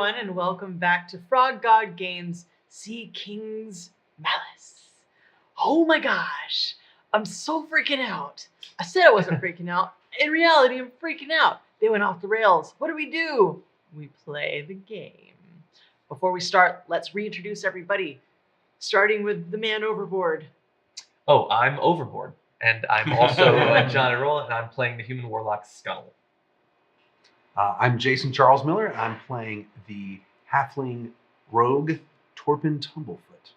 everyone, and welcome back to Frog God Games Sea King's Malice. Oh my gosh, I'm so freaking out. I said I wasn't freaking out. In reality, I'm freaking out. They went off the rails. What do? We play the game. Before we start, let's reintroduce everybody, starting with the man overboard. Oh, I'm Overboard, and I'm also John Earl, and I'm playing the human warlock Scuttle. I'm Jason Charles Miller, and I'm playing the halfling rogue Torpin Tumblefoot.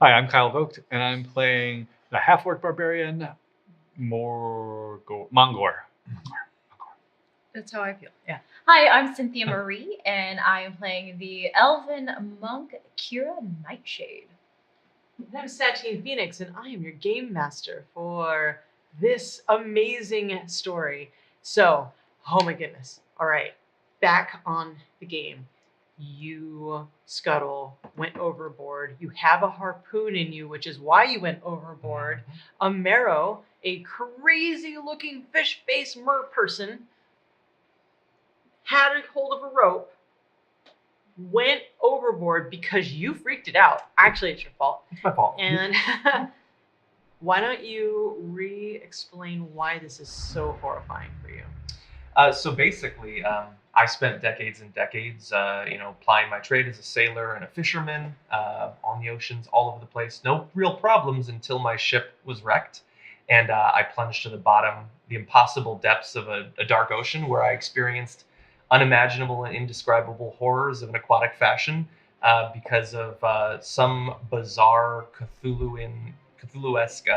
Hi, I'm Kyle Vogt, and I'm playing the half-orc barbarian Mongor. That's how I feel. Yeah. Hi, I'm Cynthia Marie, and I am playing the elven monk Kira Nightshade. I'm Satine Phoenix, and I am your game master for this amazing story. So, oh my goodness. All right, back on the game. You, Scuttle, went overboard. You have a harpoon in you, which is why you went overboard. A Marrow, a crazy-looking fish-face mer person, had a hold of a rope, went overboard because you freaked it out. Actually, it's your fault. It's my fault. And why don't you re-explain why this is so horrifying for you? So basically, I spent decades and decades, plying my trade as a sailor and a fisherman on the oceans all over the place. No real problems until my ship was wrecked, and I plunged to the bottom, the impossible depths of a dark ocean where I experienced unimaginable and indescribable horrors of an aquatic fashion because of some bizarre Cthulhu-esque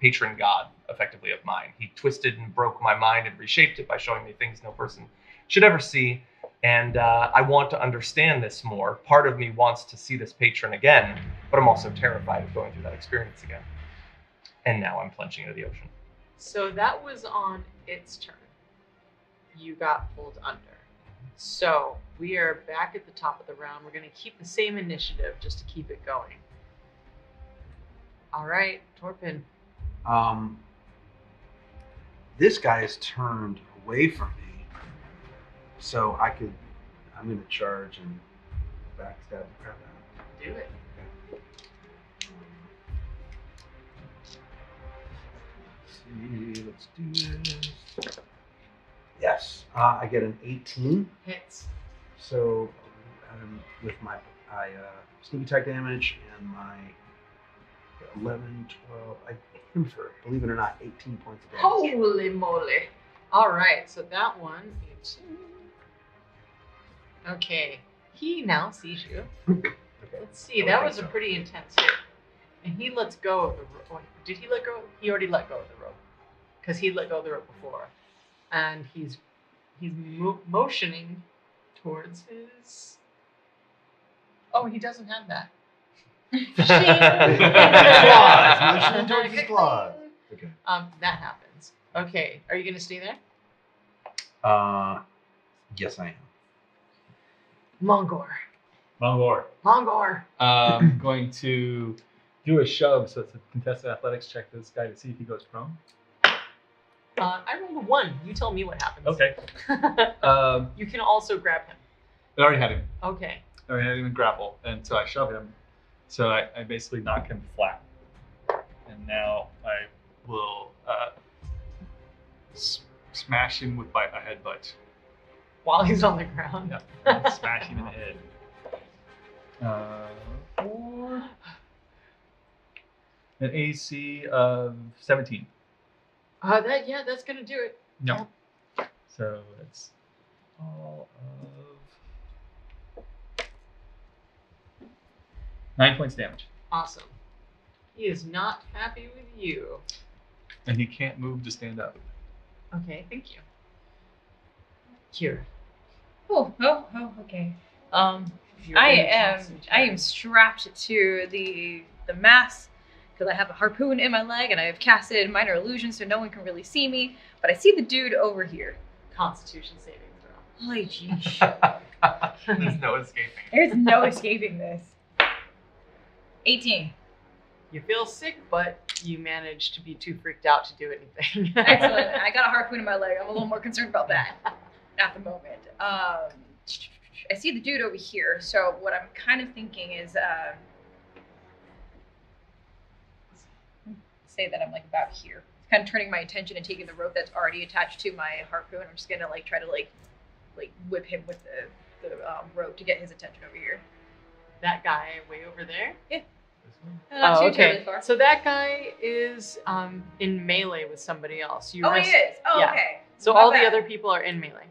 patron god, effectively, of mine. He twisted and broke my mind and reshaped it by showing me things no person should ever see. And I want to understand this more. Part of me wants to see this patron again, but I'm also terrified of going through that experience again. And now I'm plunging into the ocean. So that was on its turn. You got pulled under. So we are back at the top of the round. We're going to keep the same initiative just to keep it going. All right, Torpin. This guy is turned away from me, so I'm going to charge and backstab the crap out Do it. of him. Let's do this. Yes, I get an 18. Hits. So with my sneak attack damage and my 11, 12, I aim for, believe it or not, 18 points of damage. Holy moly. All right, so that one. 18. Okay, he now sees you. Okay. Let's see, that was a pretty intense hit. And he lets go of the rope. Did he let go? He already let go of the rope. Because he let go of the rope before. And he's motioning towards his... Oh, he doesn't have that. Claws. Motioning towards his claws. Okay. That happens. Okay, are you going to stay there? Yes, I am. Mongor. I'm going to do a shove, so it's a contested athletics check to this guy to see if he goes prone. I rolled a 1. You tell me what happens. Okay. You can also grab him. I already had him. Okay. I already had him in grapple, and so I shove him. So I basically knock him flat. And now I will smash him with a headbutt. While he's on the ground. Yeah. Smash him in the head. 4. An AC of 17. That's gonna do it. No. So that's all of 9 points damage. Awesome. He is not happy with you. And he can't move to stand up. Okay, thank you. Kira. Oh, okay. I am strapped to the mast because I have a harpoon in my leg and I have casted minor illusion so no one can really see me. But I see the dude over here. Constitution saving throw. Holy geez. There's no escaping. There's no escaping this. 18. You feel sick, but you managed to be too freaked out to do anything. Excellent. I got a harpoon in my leg. I'm a little more concerned about that. at the moment. I see the dude over here, so what I'm kind of thinking is say that I'm like about here, kind of turning my attention and taking the rope that's already attached to my harpoon. I'm just gonna like try to like whip him with the rope to get his attention over here. That guy way over there? Yeah. Not too okay. terribly far. So that guy is in melee with somebody else. He is. Oh, yeah. Okay. So My all bad. the other people are in melee.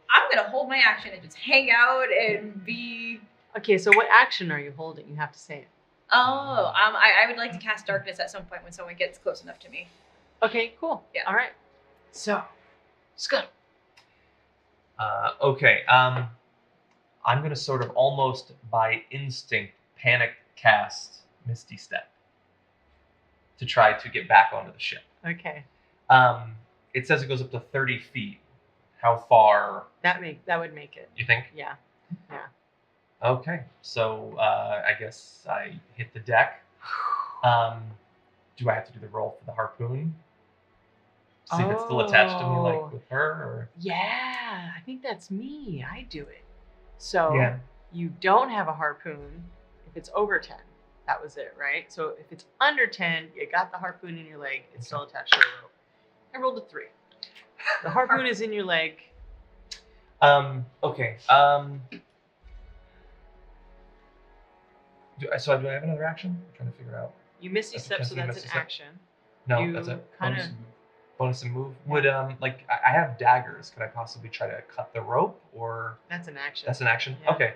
I'm gonna hold my action and just hang out and be. Okay, so what action are you holding? You have to say it. Oh, I would like to cast darkness at some point when someone gets close enough to me. Okay, cool. Yeah. All right. So, Scott. Okay. I'm gonna sort of almost by instinct panic cast Misty Step to try to get back onto the ship. Okay. It says it goes up to 30 feet. How far? That would make it. You think? Yeah. Yeah. Okay. So I guess I hit the deck. Do I have to do the roll for the harpoon? See if it's still attached to me, like with her, or? Yeah, I think that's me. I do it. So Yeah. you don't have a harpoon if it's over 10. That was it, right? So if it's under 10, you got the harpoon in your leg. It's still attached to the rope. I rolled a 3. The harpoon is in your leg. Okay. Do I have another action? I'm trying to figure out. You Misty That's Step, so just a that's Misty an Step. action. No, You that's it. kind of. Bonus and move. Would like I have daggers. Could I possibly try to cut the rope, or That's an action. that's an action? Yeah. Okay.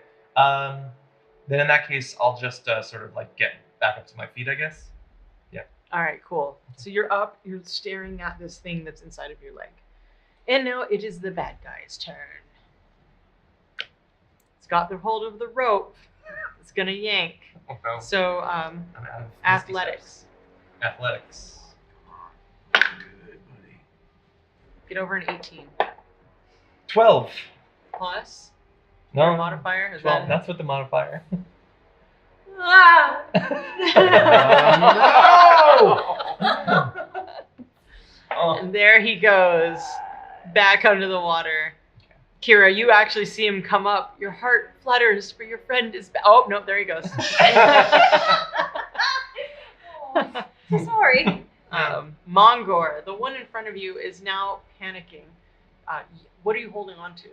Then in that case, I'll just sort of like get back up to my feet, I guess. All right, cool. So you're up. You're staring at this thing that's inside of your leg, and now it is the bad guy's turn. It's got the hold of the rope. It's gonna yank. Oh no. So I'm out of Misty athletics. Steps. Athletics. Good, buddy. Get over an 18 12. plus No. your modifier. Is 12. that That's what the modifier. Ah! Oh. And there he goes, back under the water. Kira, you actually see him come up. Your heart flutters, for your friend is back. Oh, no, there he goes. Oh, so sorry. Mongor, the one in front of you, is now panicking. What are you holding on to?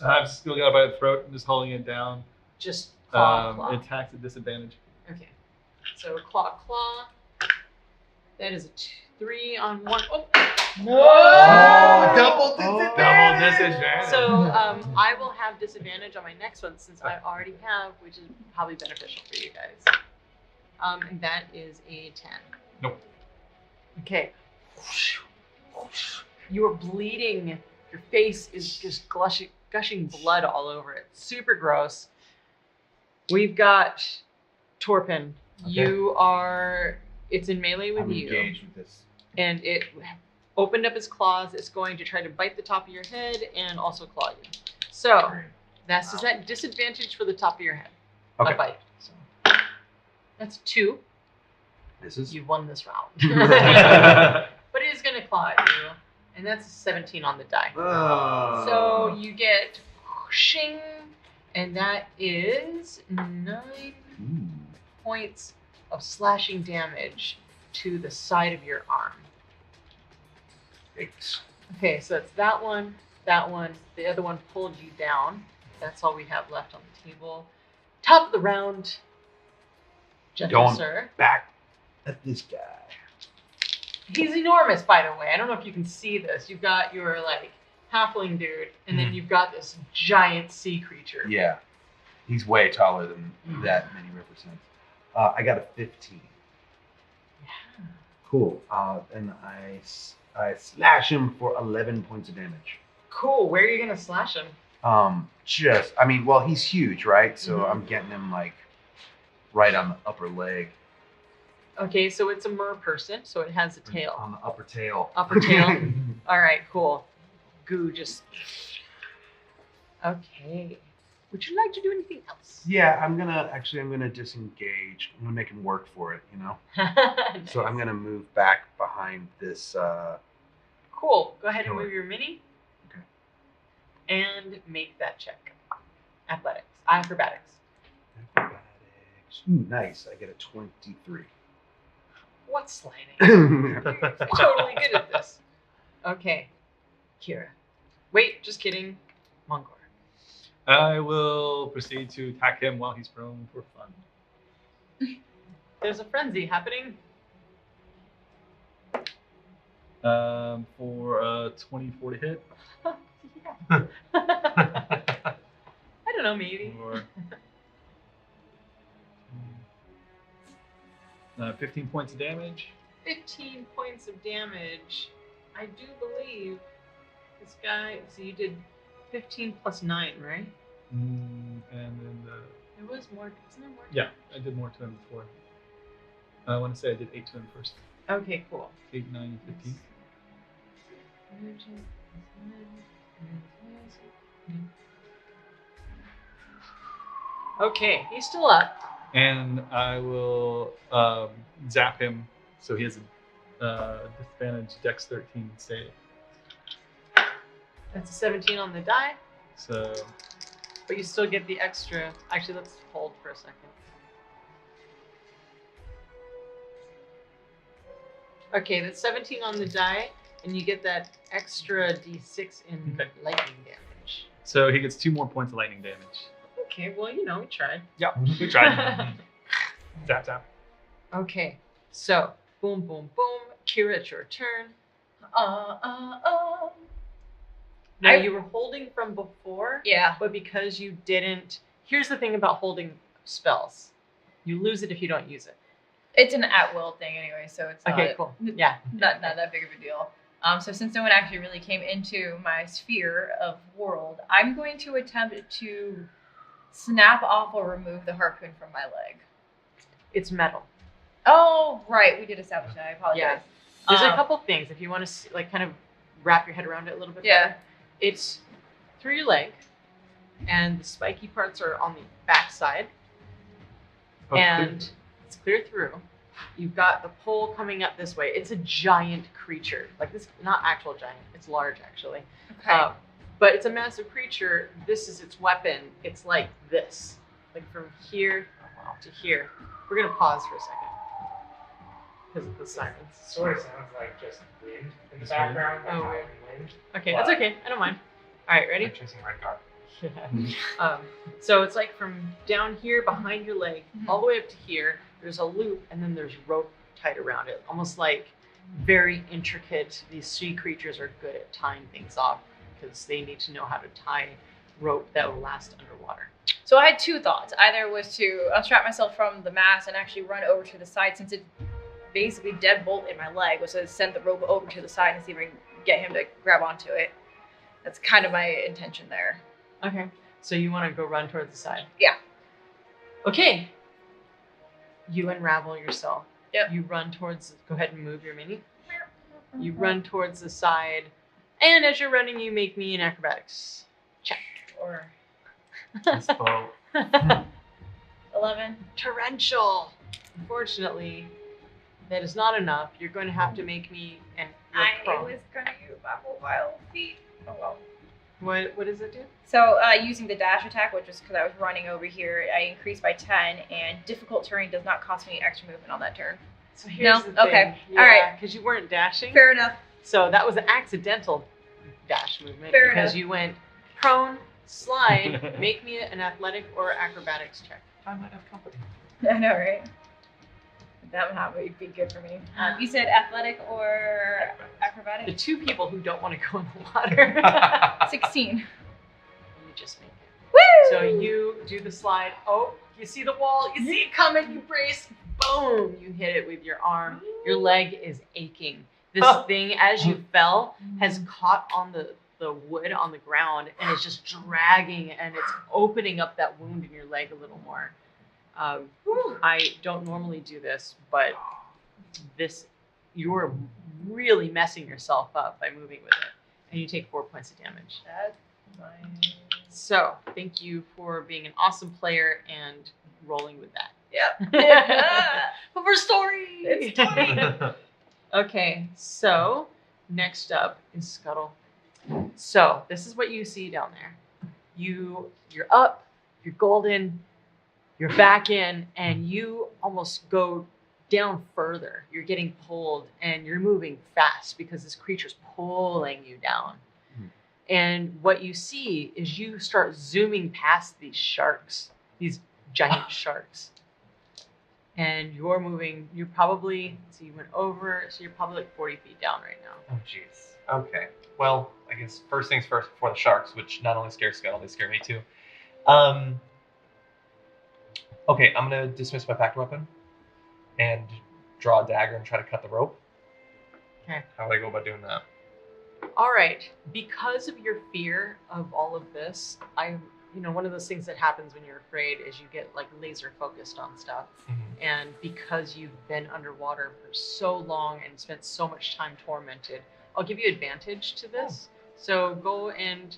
I've still got it by the throat and just holding it down. Just claw. Attacks at disadvantage. Okay. So claw. That is a 3 on 1. Oh. No! Double Double disadvantage. So I will have disadvantage on my next one since I already have, which is probably beneficial for you guys. And that is a 10. Nope. Okay. You are bleeding. Your face is just gushing blood all over it. Super gross. We've got Torpin. Okay. It's in melee with I'm you. engaged with this. And it opened up its claws. It's going to try to bite the top of your head and also claw you. So that's is at disadvantage for the top of your head. Okay. A bite. So that's 2. This is. You won this round. But it is going to claw at you. And that's a 17 on the die. So you get whooshing, and that is 9 points of slashing damage to the side of your arm. Thanks. Okay, so it's that one. The other one pulled you down. That's all we have left on the table. Top of the round, gentle Going sir. back at this guy. He's enormous, by the way. I don't know if you can see this. You've got your like halfling dude, and then you've got this giant sea creature. Yeah. He's way taller than that many represents. I got a 15. Yeah. Cool. And I slash him for 11 points of damage. Cool. Where are you gonna slash him? He's huge, right? So Mhm. I'm getting him like right on the upper leg. Okay, so it's a mer person, so it has a tail. On the upper tail. Upper tail. All right, cool. Goo just. Okay. Would you like to do anything else? Yeah, I'm gonna disengage. I'm gonna make him work for it, you know? Nice. So I'm gonna move back behind this Cool. Go ahead and Sure. move your mini. and make that check. Acrobatics. Ooh, nice. I get a 23. What's sliding? You're totally good at this. Okay, Kira. Wait, just kidding. Mongor. I will proceed to attack him while he's prone for fun. There's a frenzy happening. For a 24 to hit. Yeah. I don't know, maybe. Or 15 points of damage. 15 points of damage. I do believe this guy. So you did 15 plus 9, right? And then There was more. Isn't there more? yeah, I did more to him before. I want to say I did 8 to him first. Okay, cool. 8, 9, 15. Okay, he's still up. And I will zap him so he has a disadvantage Dex 13 save. That's a 17 on the die, So but you still get the extra. Actually, let's hold for a second. Okay, that's 17 on the die, and you get that extra d6 in Okay. lightning damage. so he gets 2 more points of lightning damage. Okay, well, you know, we tried. Yeah, we tried. Zap, zap. Okay, so boom, boom, boom. Kira, it's your turn. Now, I- you were holding from before, Yeah. but because you didn't. Here's the thing about holding spells: you lose it if you don't use it. It's an at-will thing anyway, so it's not, Okay, cool. Yeah. not that big of a deal. So since no one actually really came into my sphere of world, I'm going to attempt to snap off or remove the harpoon from my leg. It's metal. Oh, right. We did establish that. I apologize. Yeah. There's a Um, couple things if you want to like kind of wrap your head around it a little bit Yeah. better. It's through your leg, and the spiky parts are on the back side, and it's clear through. You've got the pole coming up this way. It's a giant creature. Like this, not actual giant. It's large actually. Okay. But it's a massive creature. This is its weapon. It's like this. Like from here to here. We're going to pause for a second. Because of the sirens. Sort of sounds like just wind in the Just wind? background. Like Oh, howling weird. wind. Okay, that's okay. I don't mind. All right, ready? Like chasing Redguard. So it's like from down here behind your leg Mhm. all the way up to here. There's a loop, and then there's rope tied around it. Almost like very intricate. These sea creatures are good at tying things off because they need to know how to tie rope that will last underwater. So I had two thoughts. Either was to unstrap myself from the mast and actually run over to the side, since it's basically deadbolt in my leg, was to send the rope over to the side and see if I can get him to grab onto it. That's kind of my intention there. Okay. So you want to go run towards the side? Yeah. Okay. You unravel yourself. Yep. You run towards. Go ahead and move your mini. You run towards the side, and as you're running, you make me an acrobatics check. Or This bow. 11. Torrential. Unfortunately, that is not enough. You're going to have to make me an. you're prone. going to use my mobile feet. Oh well. What does it do? So using the dash attack, which is because I was running over here, I increased by 10, and difficult terrain does not cost me extra movement on that turn. So here's No? the thing. Okay. Yeah, All right. Because you weren't dashing. Fair enough. So that was an accidental dash movement Fair because enough. you went prone, slide, make me an athletic or acrobatics check. I might have company. I know, right? That would not be good for me. You said athletic or The acrobatic? two people who don't want to go in the water. 16. You just make it. Woo! So you do the slide. Oh, you see the wall. You see it coming. You brace. Boom. You hit it with your arm. Your leg is aching. This thing, as you fell, has caught on the wood on the ground and is just dragging, and it's opening up that wound in your leg a little more. I don't normally do this, but you're really messing yourself up by moving with it, and you take 4 points of damage. That's fine. So thank you for being an awesome player and rolling with that. Yep. But for story. It's story. Okay, so next up is Scuttle. So this is what you see down there. You're up, you're golden, you're back in, and you almost go down further. You're getting pulled, and you're moving fast because this creature's pulling you down. And what you see is you start zooming past these sharks, these giant sharks. And you're moving, you probably, so you went over, so you're probably like 40 feet down right now. Oh, jeez. Okay. Well, I guess first things first before the sharks, which not only scare Scuttle, they scare me too. Okay, I'm going to dismiss my packed weapon and draw a dagger and try to cut the rope. Okay. How would I go about doing that? All right. Because of your fear of all of this, one of those things that happens when you're afraid is you get like laser focused on stuff. And because you've been underwater for so long and spent so much time tormented, I'll give you advantage to this. So go and,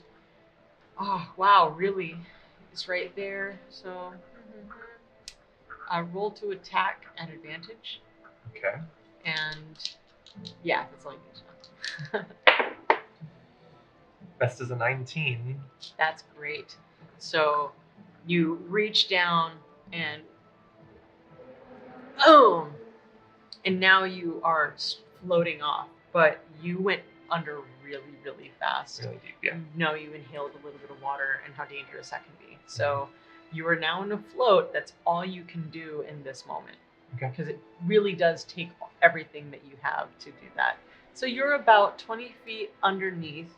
oh, wow, really? It's right there. So roll to attack at advantage. Okay. And yeah, that's all you need. Best is a 19. That's great. So you reach down and boom! And now you are floating off, but you went under really, really fast. Really deep, yeah. You inhaled a little bit of water and how dangerous that can be. So you are now in a float. That's all you can do in this moment. Okay. Because it really does take everything that you have to do that. So you're about 20 feet underneath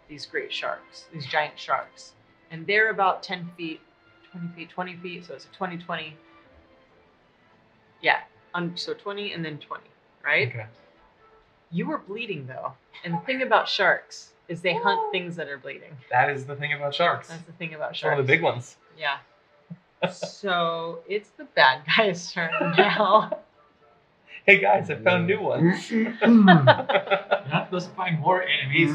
these great sharks, these giant sharks. And they're about 10 feet, 20 feet, so it's a 20, 20. Yeah, so 20 and then 20, right? Okay. You were bleeding though. And the thing about sharks is they hunt things that are bleeding. That is the thing about sharks. That's the thing about It's sharks. one of the big ones. Yeah. So it's the bad guy's turn now. Hey guys, I found new ones. You're not supposed to find more enemies.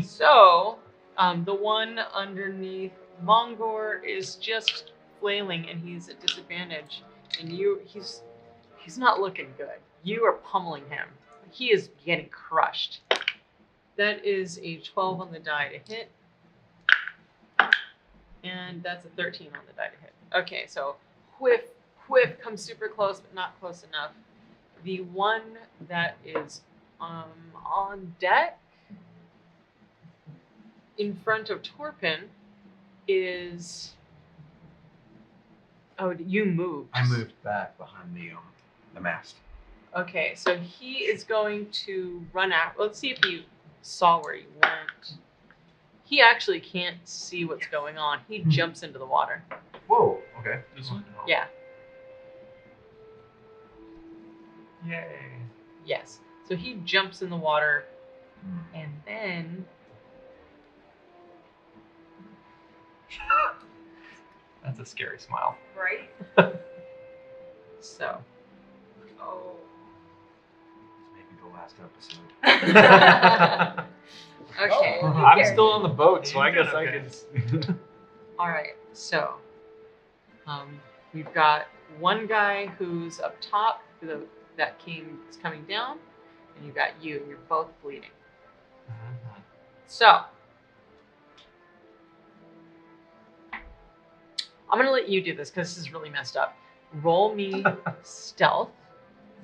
So, the one underneath Mongor is just flailing, and he's at disadvantage. And he's not looking good. You are pummeling him. He is getting crushed. That is a 12 on the die to hit, and that's a 13 on the die to hit. Okay, so whiff comes super close, but not close enough. The one that is on deck in front of Torpin is... Oh, you moved. I moved back behind the mast. Okay, so he is going to run out. Let's see if you saw where you went. He actually can't see what's going on. He jumps into the water. Whoa. Okay. This one? Yeah. Yay. Yes. So he jumps in the water, and then... That's a scary smile. Right? So. Oh. Maybe the last episode. Okay. Oh, I'm still on the boat, so I You're guess doing I okay. can. All right. So, we've got one guy who's up top that is coming down, and you've got you. You're both bleeding. So, I'm gonna let you do this because this is really messed up. Roll me stealth,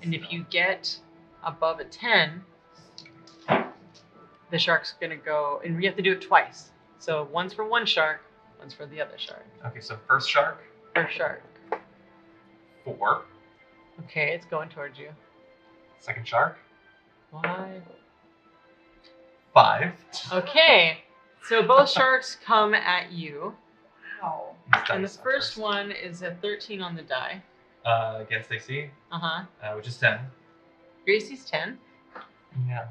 and if you get above a 10, the shark's gonna go, and we have to do it twice. So one's for one shark, one's for the other shark. Okay, so first shark, First shark. 4. Okay, it's going towards you. Second shark, 5. 5. Okay, so both sharks come at you. Wow. These And the dice are first one is a 13 on the die. Against AC, Uh-huh. which is 10. Gracie's 10. Yeah.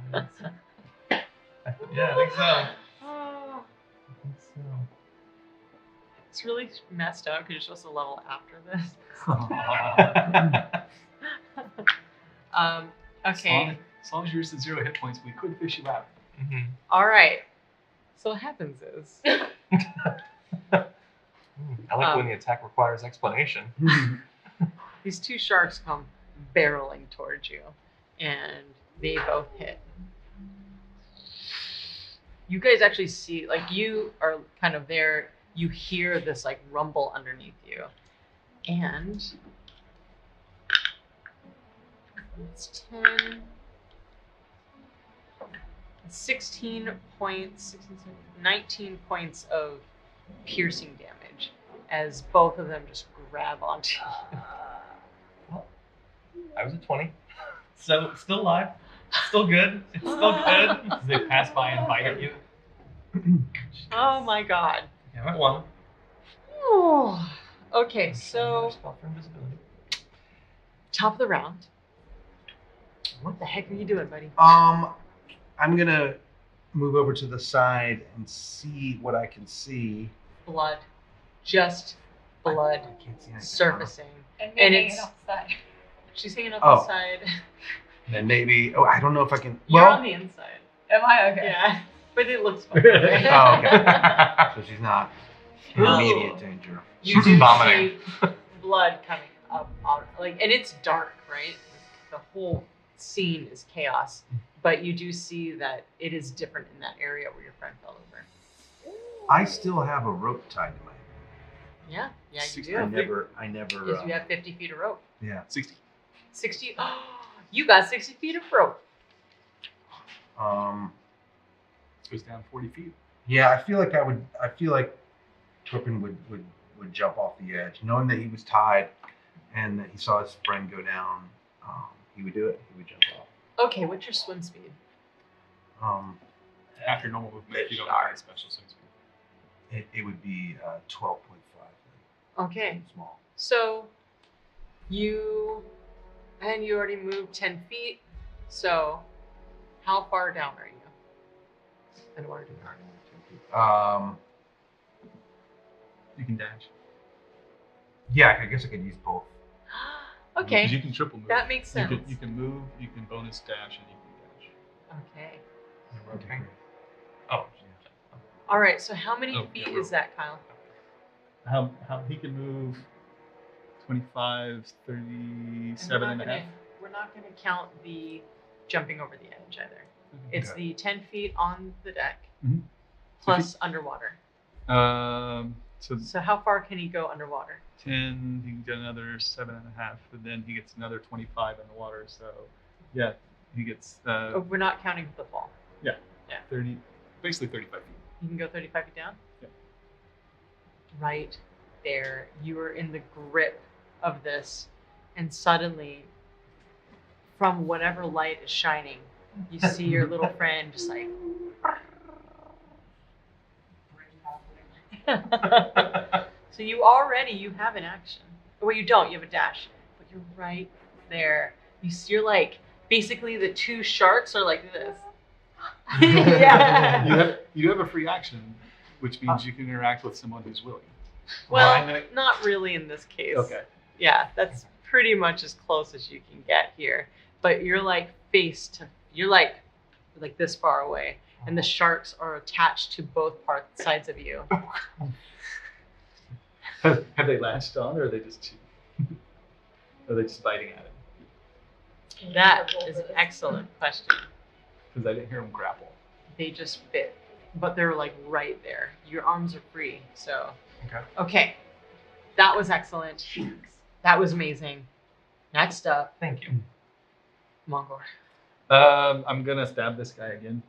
Yeah, I think so. Oh, I think so. it's really messed up because you're supposed to level after this. Okay. As long as you're at 0 hit points, we could fish you out. Mhm. All right. So what happens is, I like when the attack requires explanation. these two sharks come barreling towards you, and they both hit. you guys actually see, like, you are kind of there. You hear this like rumble underneath you, and it's 10, 16 points, 16, 19 points of piercing damage as both of them just grab onto you. Well, I was at 20, so still alive, still good. It's still good. As they pass by and bite at you. Oh my god. Yeah, I'm at 1. Oh. Okay, Another so spell for invisibility. top of the round. What the heck are you doing, buddy? I'm gonna move over to the side and see what I can see. Blood. Just blood I can't see anything. surfacing. And And hanging it's- outside. She's hanging off Oh. the side. And then maybe. Oh, I don't know if I can. You're Well. on the inside. Am I okay? Yeah. But it looks fun. Oh, okay. So she's not in No. immediate danger. You do Vomiting. see blood coming up out, like, and it's dark, right? The whole scene is chaos, but you do see that it is different in that area where your friend fell over. I still have a rope tied to my hand. Yeah, yeah, you do. I never. Because you have 50 feet of rope. Yeah. 60. 60. You got 60 feet of rope. Goes down 40 feet. Yeah, I feel like Turpin would jump off the edge, knowing that he was tied, and that he saw his friend go down. He would do it. He would jump off. Okay, what's your swim speed? After normal movement, if you don't have any special swing speed. It would be 12.5. Okay, Small. so you already moved 10 feet. So how far down are you? In order to You can dash. Yeah, I guess I could use both. Okay, Because you can triple move. that makes sense. You can move, you can bonus dash, and you can dash. Okay. Okay. Oh. All right. So how many Oh, feet yeah, is that, Kyle? How he can move 25, 37 and a half. We're not going to count the jumping over the edge either. It's the 10 feet on the deck Mhm. plus underwater. So So how far can he go underwater? 10, he can get another 7 and a half, and then he gets another 25 in the water. So, yeah, he gets Oh, we're not counting football. 30, basically 35 feet. You can go 35 feet down? Yeah. Right there. You are in the grip of this, and suddenly, from whatever light is shining, you see your little friend just like. So you have an action. Well, you don't. You have a dash, but you're right there. You're like basically the two sharks are like this. Yeah. You have a free action, which means you can interact with someone who's willing. Well, not really in this case. Okay. Yeah, that's pretty much as close as you can get here. But you're like you're like this far away, and the sharks are attached to both sides of you. Have they latched on, or are they just biting at it? That is an excellent question. Because I didn't hear them grapple. They just bit, but they're like right there. Your arms are free, so. Okay. Okay, that was excellent. That was amazing. Next up, Thank you. Mongor. I'm gonna stab this guy again.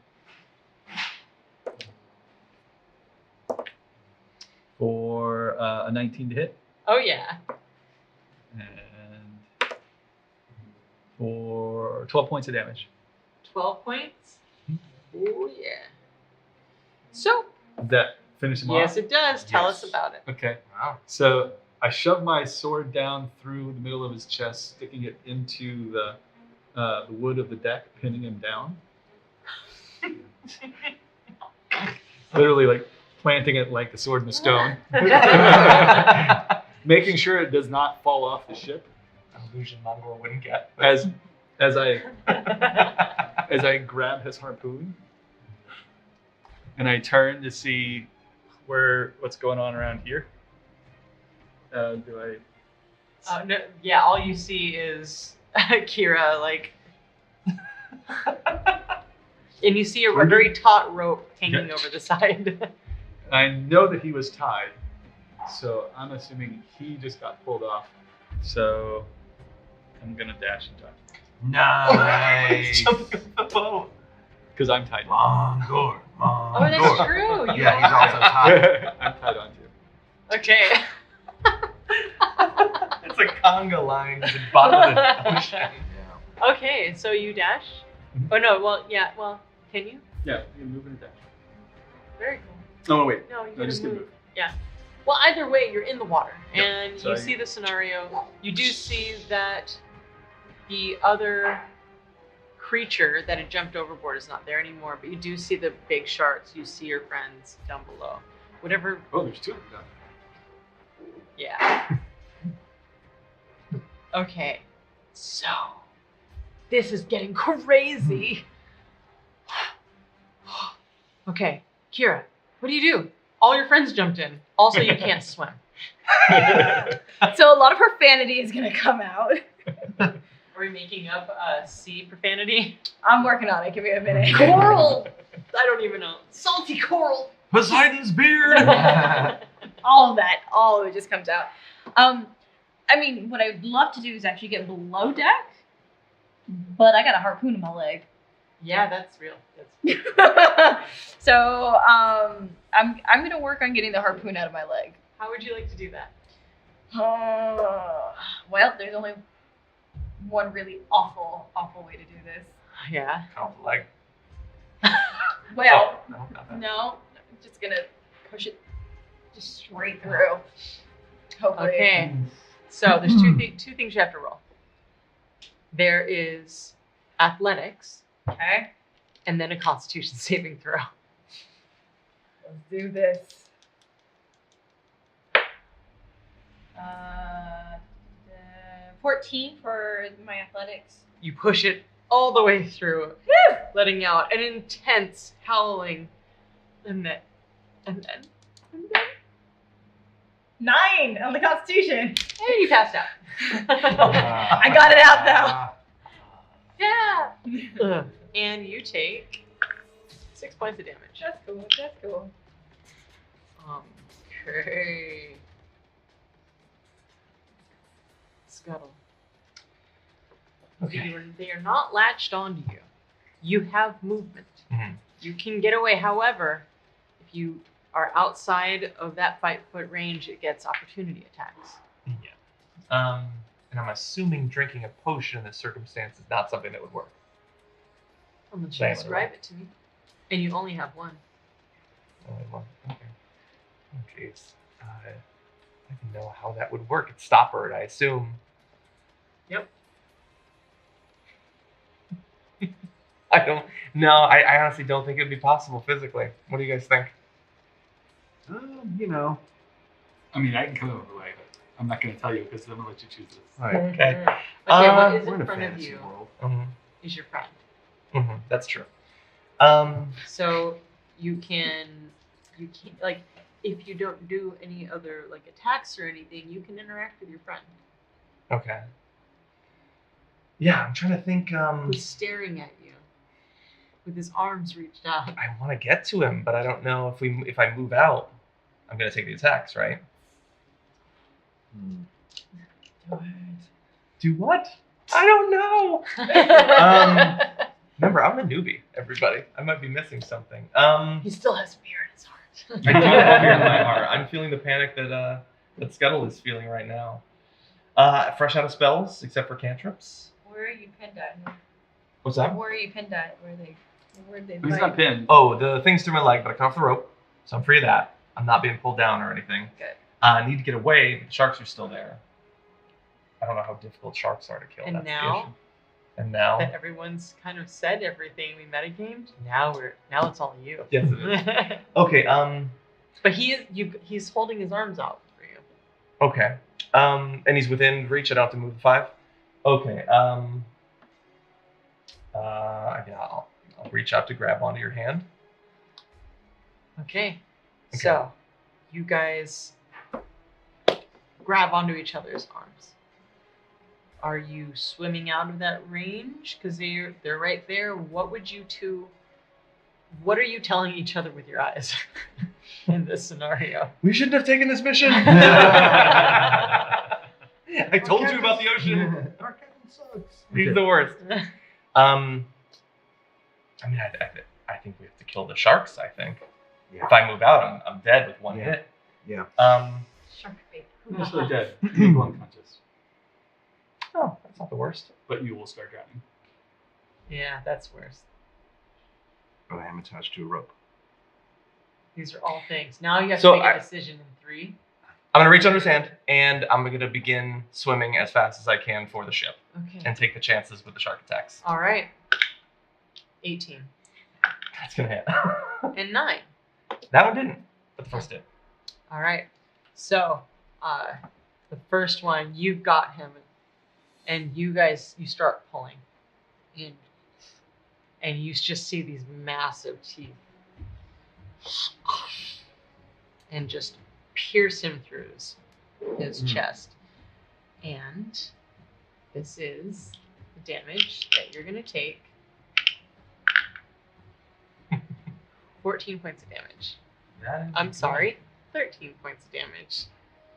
For a 19 to hit, Oh yeah. and for 12 points of damage. 12 points. Oh yeah. So. Does that finish him Yes, off? it does. Tell us Yes. about it. Okay. Wow. So I shove my sword down through the middle of his chest, sticking it into the wood of the deck, pinning him down. Literally, like planting it like the sword in the stone, making sure it does not fall off the ship. Illusion Mongol wouldn't get. but- As I grab his harpoon, and I turn to see what's going on around here. Do I? No, yeah, all you see is Kira like And you see a very taut rope hanging Yeah. over the side. I know that he was tied, so I'm assuming he just got pulled off. So I'm gonna dash and talk Nice. Jumping off the boat. because I'm tied. Mongor. Oh, that's true. You Yeah, he's are. also tied. I'm tied on too. Okay. It's a conga line at the bottom of the ocean. Yeah. Okay, so you dash? Mhm. Oh no, well, can you? Yeah, you move and dash. Very cool. Oh wait, No, you no, can just move. move. Yeah. Well, either way, you're in the water, Yep. and So you I- see the scenario. You do see that the other creature that had jumped overboard is not there anymore, but you do see the big sharks. You see your friends down below. Whatever. Oh, there's two of them. Yeah. Okay. So, this is getting crazy. Okay, Kira, what do you do? All your friends jumped in. Also, you can't swim. So a lot of profanity is gonna come out. Are we making up a sea profanity? I'm working on it. Give me a minute. Coral! I don't even know. Salty coral! Poseidon's beard. All of that, all of it just comes out. I mean, what I would love to do is actually get below deck, but I got a harpoon in my leg. Yeah, that's real. That's So I'm gonna work on getting the harpoon out of my leg. How would you like to do that? Well, there's only one really awful way to do this. Yeah. Off the leg. Well, Oh, no, not that. no, I'm just gonna push it just straight through. Hopefully. Okay. So there's two things you have to roll. There is athletics Okay. and then a constitution saving throw. Let's do this. 14 for my athletics. You push it all the way through, letting out an intense howling, and then 9 on the Constitution. and you passed out. I got it out though. Yeah. Ugh. And you take 6 points of damage. That's cool. That's cool. Okay. Scuttle. Okay. They are not latched onto you. You have movement. Mhm. You can get away. However, if you are outside of that 5-foot range, it gets opportunity attacks. Yeah. And I'm assuming drinking a potion in this circumstance is not something that would work. Unless you Same, describe right. it to me. And you only have one. Only one. Okay. Oh, jeez. I don't know how that would work. It's stoppered, I assume. Yep. I don't. No, I honestly don't think it would be possible physically. What do you guys think? You know, I mean, I can come over the way, but I'm not going to tell you because I'm going to let you choose this. Okay. Okay, what is we're in in a front of fantasy you world. Mm-hmm. is your friend. Mm-hmm. That's true. So you can like if you don't do any other like attacks or anything, you can interact with your friend Okay. Yeah, I'm trying to think. who's staring at you with his arms reached out. I want to get to him, but I don't know if I move out, I'm gonna take the attacks, right? Do what? I don't know. Remember, I'm a newbie, everybody. I might be missing something. He still has fear in his heart. I do have fear in my heart. I'm feeling the panic that Scuttle is feeling right now. Fresh out of spells, except for cantrips. Where are you pinned at? What's that? Where are you pinned at? Where'd they He's bite? not pinned. Oh, the thing's through my leg, but I come off the rope, so I'm free of that. I'm not being pulled down or anything. Good. I need to get away, but the sharks are still there. I don't know how difficult sharks are to kill. And that's the now? issue. And now? That everyone's kind of said everything we metagamed. Now it's all you. Yes, it is. Okay, But he's holding his arms out for you. okay. And he's within reach, I don't have to move the 5? Okay, yeah, I'll reach out to grab onto your hand. Okay. Okay. So you guys grab onto each other's arms. Are you swimming out of that range? Because they're right there. What would you two what are you telling each other with your eyes in this scenario? We shouldn't have taken this mission. I told you about the ocean. Our captain sucks. He's the worst. I mean, I think we have to kill the sharks. I think Yeah. if I move out, I'm dead with one Yeah. hit. Yeah. Shark bait. You're not really dead. You go unconscious, Oh, that's not the worst. but you will start drowning. Yeah, that's worse. But I am attached to a rope. These are all things. Now you have So to make I- a decision in 3. I'm gonna reach under his hand and I'm gonna begin swimming as fast as I can for the ship Okay. and take the chances with the shark attacks. All right. 18 That's gonna hit. and 9. That one didn't, but the first did. All right. So, the first one, you've got him, and you start pulling, and you just see these massive teeth, and just pierce him through his chest. And this is the damage that you're gonna take. 14 points of damage. I'm sorry, 13 points of damage.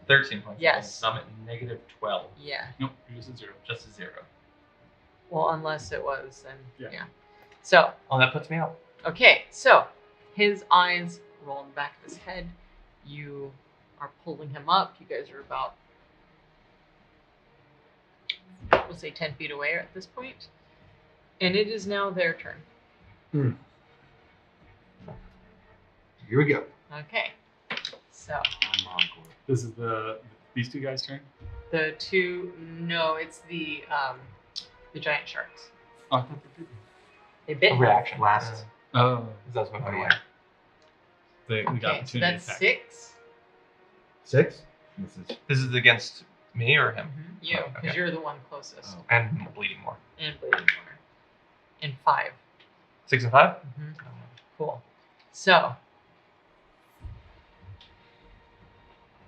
13 points. Yes. So I'm at negative 12. Yeah. Nope, you're just at 0. Just a 0. Well, unless it was, then Yeah. yeah. So, Oh, that puts me out. okay, so his eyes roll in the back of his head. You are pulling him up. You guys are about, we'll say 10 feet away at this point. And it is now their turn. Here we go. Okay. So, I'm on board. This is these two guys' turn. the two, no, it's the giant sharks. Oh, I thought they did. They bit him. Reaction. Last. Oh, That's what Oh, I'm yeah. we got Okay, so opportunity that's attack. 6. 6? This is. This is against me or him? You, Oh, because okay. you're the one closest. Oh. And bleeding more. And bleeding more. And 5. 6 and 5? Cool. So,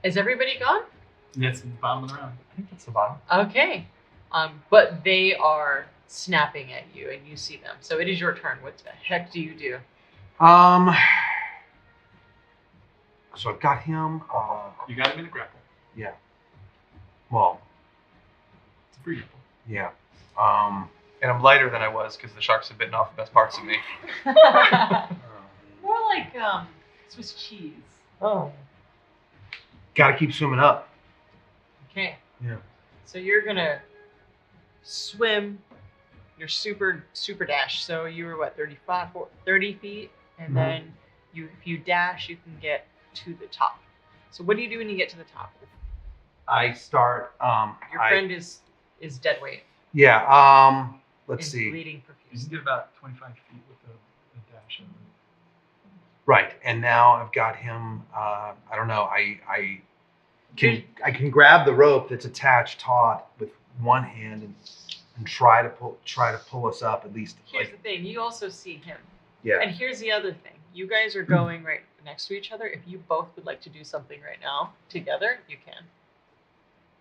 is everybody gone? Yes, in the bottom of the round. I think that's the bottom. Okay. But they are snapping at you, and you see them. So it is your turn. What the heck do you do? So I've got him. You got him in a grapple. Yeah. Well, It's a free grapple. yeah. And I'm lighter than I was because the sharks have bitten off the best parts of me. More like Swiss cheese. Oh. Got to keep swimming up. Okay. Yeah. So you're gonna swim your super dash. So you were what, 30 feet, and Mhm. then if you dash, you can get to the top. So what do you do when you get to the top? I start. Your friend is dead weight. Yeah. Let's and see. bleeding You profusely. can get about 25 feet with the dash. Right, and now I've got him. I don't know. I can grab the rope that's attached taut with one hand and try to pull us up at least. Here's the thing. You also see him. Yeah. And here's the other thing. You guys are going right next to each other. If you both would like to do something right now together, you can.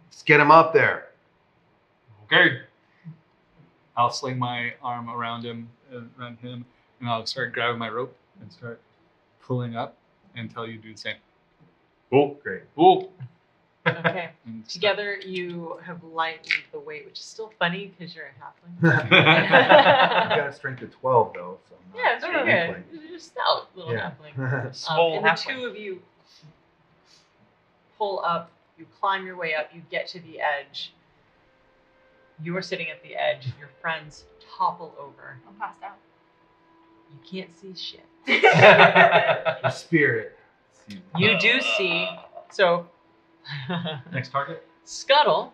Let's get him up there. Okay. I'll sling my arm around him, and I'll start grabbing my rope and start pulling up until you do the same. Oh, Great. oh. Okay. And start. Together, you have lightened the weight, which is still funny because you're a halfling. I've got a strength of 12 though, so I'm not Yeah, it's super pretty good. weakling. You're just stout little Yeah. halfling. Swole And the halfling. two of you pull up, you climb your way up, you get to the edge. You're sitting at the edge, your friends topple over. I'm passed out. You can't see shit. The spirit. You do see, so Next target. Scuttle.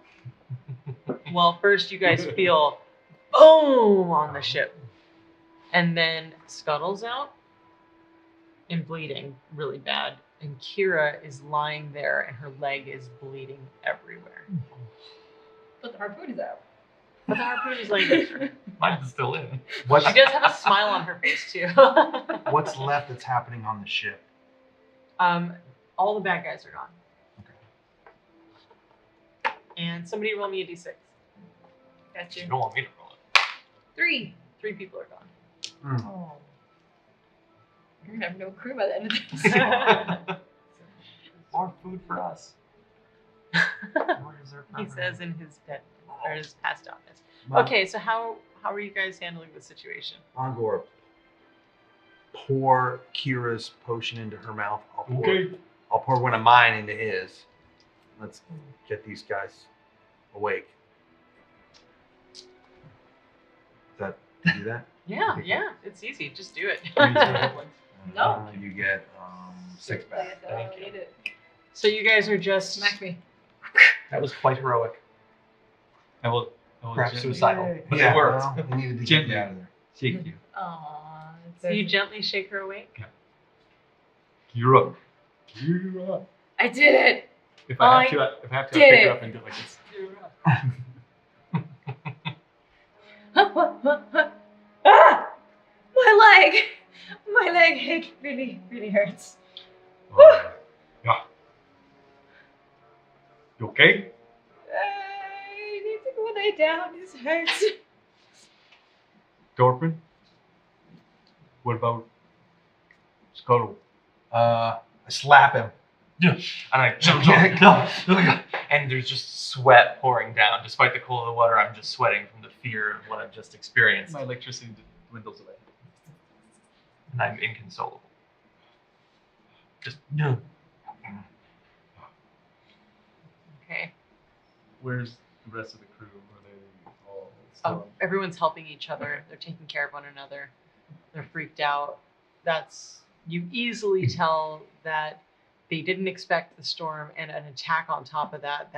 Well, first you guys feel boom on the ship. And then Scuttle's out and bleeding really bad. And Kira is lying there and her leg is bleeding everywhere. But the harpoon is out. But the harpoon is laying there. Mine's still in. What's She does have a smile on her face too. what's left that's happening on the ship? All the bad guys are gone. Okay. And somebody roll me a d6. Got You you. don't want me to roll it. 3. 3 people are gone. Hmm. You're gonna have no crew by the end of this. More food for us. More dessert for He everyone. says in his bed or his past office. Well, Okay, so how are you guys handling the situation? Angor, pour Kira's potion into her mouth. I'll pour one of mine into his. Let's get these guys awake. Does that do that? Yeah, it's easy. Just do it. No. You get 6 back. Thank you. So you guys are just Smack me. That was quite heroic. I will Perhaps gently suicidal, but yeah, it worked. well, we needed to get Gently. you out of there. shake you. Aww. So you gently shake her awake. You're up. You're up. I did it. If I have to, I did pick it. her up and go like this. Ah! My leg hit really, really hurts. Yeah. You okay? I need to go lay down. This hurts. Dorfman? What about Scuttle? I slap him. And I jump, no. And there's just sweat pouring down. Despite the cold of the water, I'm just sweating from the fear of what I've just experienced. My electricity dwindles away. And I'm inconsolable. Just no. Okay. Where's the rest of the crew? Are they all Oh, still? everyone's helping each other. They're taking care of one another. They're freaked out. You easily tell that they didn't expect the storm and an attack on top of that.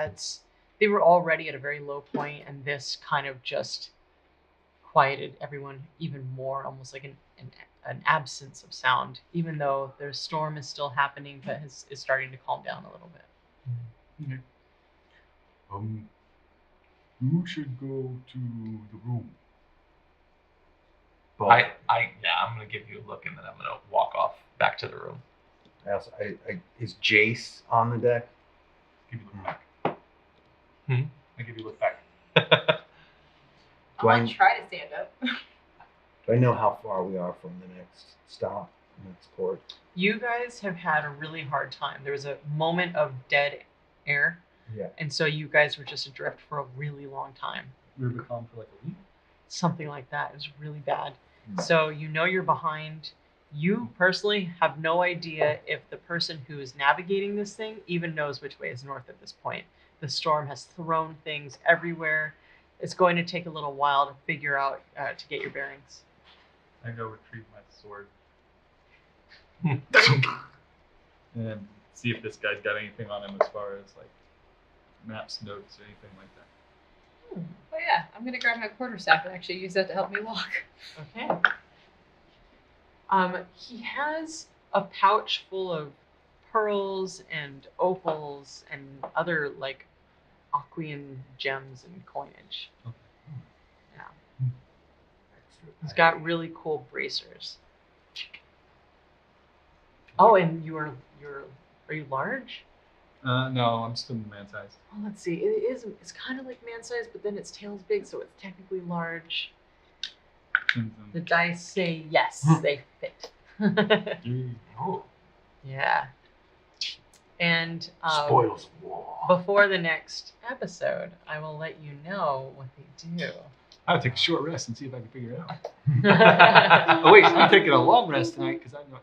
They were already at a very low point, and this kind of just quieted everyone even more, almost like an absence of sound, even though their storm is still happening, but is starting to calm down a little bit. Okay. You should go to the room. Both. I'm gonna give you a look and then I'm gonna walk off back to the room. Is Jace on the deck? Give you a look back. Hmm? I give you a look back. Do I- I'll try to stand up. Do I know how far we are from the next stop, next port? You guys have had a really hard time. There was a moment of dead air, Yeah. and so you guys were just adrift for a really long time. We were becalmed for like a week. Something like that. It was really bad. Mm. So you know you're behind. You personally have no idea if the person who is navigating this thing even knows which way is north at this point. The storm has thrown things everywhere. It's going to take a little while to figure out to get your bearings. I go retrieve my sword Hmm. and see if this guy's got anything on him as far as like maps, notes, or anything like that. Oh yeah, I'm gonna grab my quarterstaff and actually use that to help me walk. Okay. He has a pouch full of pearls and opals and other like Aquean gems and coinage. Okay. Yeah. He's got really cool bracers. Oh, and are you large? No, I'm still man sized. Oh, let's see. It's kind of like man size, but then its tail's big, so it's technically large. The dice say yes, they fit. Oh. Yeah. And Spoils of war. before the next episode, I will let you know what they do. I'll take a short rest and see if I can figure it out. Oh wait, I'm taking a long rest tonight because I'm not.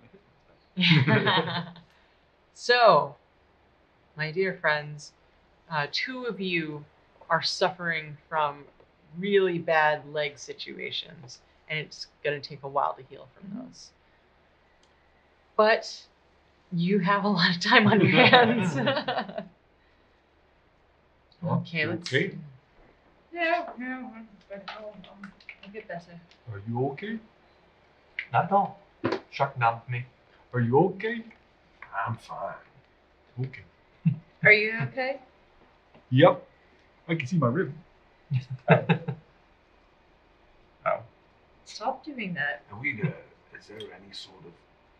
So, my dear friends, 2 of you are suffering from really bad leg situations, and it's going to take a while to heal from those. But you have a lot of time on your hands. Okay, let's Okay. see. Yeah, but I'll get better. Are you okay? Not at all. Shark knobbed me. Are you okay? I'm fine. Okay. Are you okay? Yep. I can see my rib. Stop doing that. Awida, is there any sort of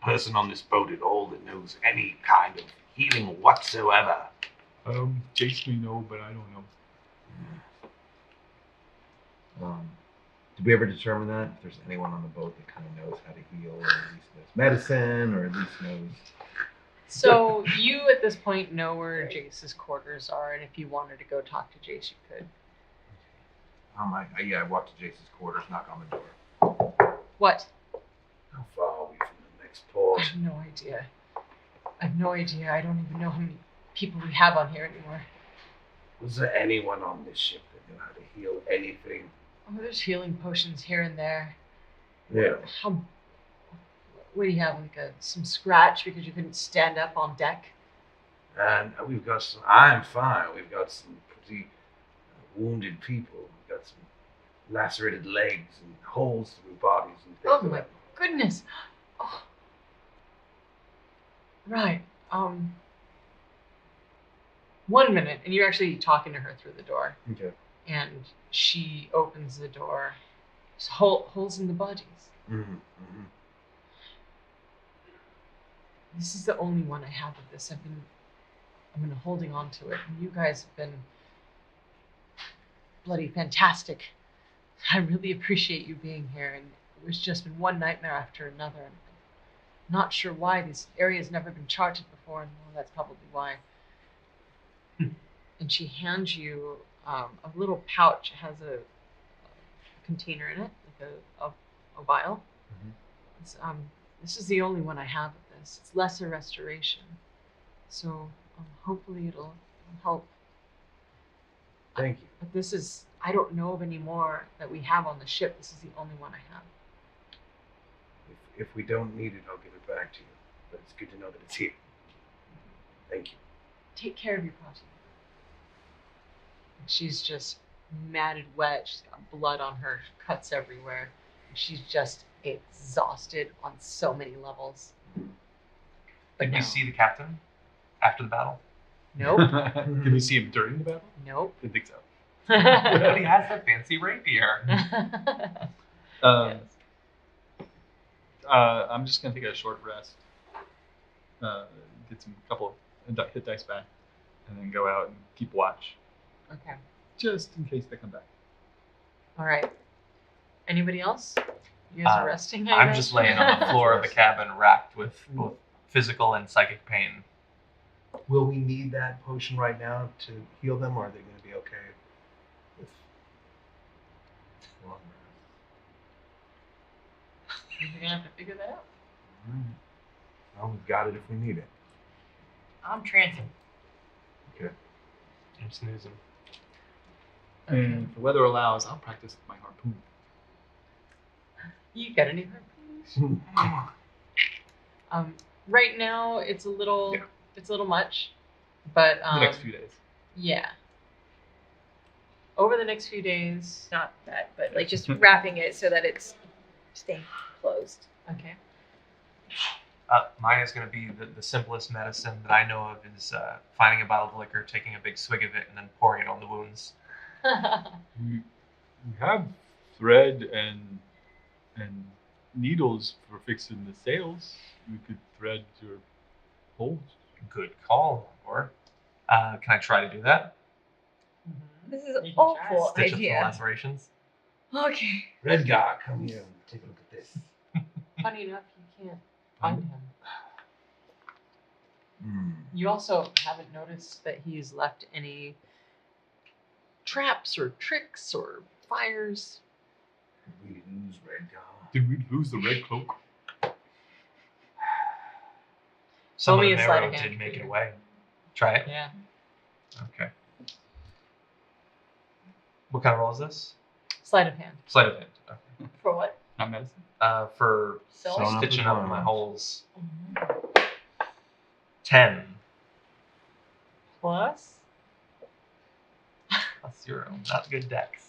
person on this boat at all that knows any kind of healing whatsoever? Jace may know, but I don't know. Did we ever determine that? If there's anyone on the boat that kind of knows how to heal, or at least knows medicine, or at least knows. So you at this point know where Jace's quarters are, and if you wanted to go talk to Jace, you could. I walk to Jace's quarters, knock on the door. What? How far are we from the next I port? have no idea. I have no idea. I don't even know how many people we have on here anymore. Was there anyone on this ship that knew how to heal anything? Oh, there's healing potions here and there. Yeah. What do you have? Like some scratch because you couldn't stand up on deck? And we've got some. I'm fine. We've got some pretty wounded people. We've got some lacerated legs and holes through bodies and things. Oh like my that. goodness. Oh. Right. 1 minute, and you're actually talking to her through the door, Okay. and she opens the door. There's holes in the bodies. Mm-hmm. Mm-hmm. This is the only one I have of this. I've been holding on to it, and you guys have been bloody fantastic. I really appreciate you being here, and it was just been one nightmare after another. And I'm not sure why this area's never been charted before, and well, that's probably why. And she hands you a little pouch. It has a container in it, like a vial. Mm-hmm. It's, this is the only one I have of this. It's lesser restoration, so hopefully it'll help. Thank you. But this is, I don't know of any more that we have on the ship. This is the only one I have. If we don't need it, I'll give it back to you. But it's good to know that it's here. Thank you. Take care of your party. She's just matted wet. She's got blood on her, cuts everywhere. She's just exhausted on so many levels. But Did no. we see the captain after the battle? Nope. Did we see him during the battle? Nope. I think so. But he has that fancy rapier. Um, I'm just gonna take a short rest, get some couple hit dice back, and then go out and keep watch, Okay. just in case they come back. All right. Anybody else? You guys are resting? I I'm guess? just laying on the floor of the cabin, racked with both physical and psychic pain. Will we need that potion right now to heal them, or are they going to be okay with long rest? You're gonna have to figure that out. All right. Well, we've got it if we need it. I'm trancing. Okay. I'm snoozing. And if the weather allows, I'll practice with my harpoon. You got any harpoons? Right now it's a little much, but The next few days. yeah. Over the next few days. Not that, but like just wrapping it so that it's staying closed. Okay. Mine is going to be the simplest medicine that I know of is finding a bottle of liquor, taking a big swig of it, and then pouring it on the wounds. We have thread and needles for fixing the sails. We could thread your holes. Good call, or can I try to do that? This is You an can awful Stitch up the idea. lacerations. Okay. Redgar, come here and take a look at this. Funny enough, you can't find him. Mm. You also haven't noticed that he's left any traps or tricks or fires. We lose Redgar. Did we lose the red cloak? Show me Someone a sleight narrow of hand did make it figure. away. Try it. Yeah. Okay. What kind of roll is this? Sleight of hand. Sleight of hand. Okay. For what? Not medicine. For So Sewn up stitching the up my wounds. holes. Mm-hmm. 10 Plus, plus 0. Not good dex.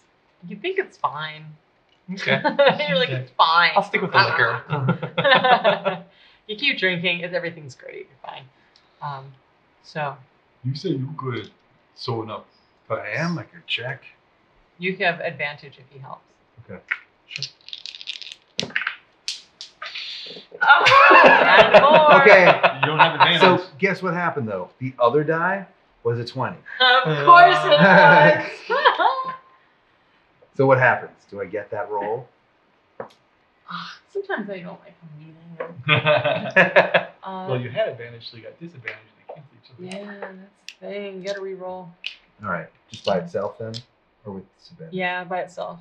you think it's fine. Okay. You're like, it's fine. I'll stick with the liquor. You keep drinking, everything's great. You're fine. So You said you could sew up. I am. I could check. you have advantage if he helps. Okay. And more. Okay. You don't have advantage. So guess what happened though? The other die was a 20. Of course it was. So what happens? Do I get that roll? Sometimes I don't like meeting them. Well, you had advantage, so you got disadvantage, and they cancel each other. Yeah, that's the thing. You gotta re-roll. All right. Just by itself then? Or with disadvantage? Yeah, by itself.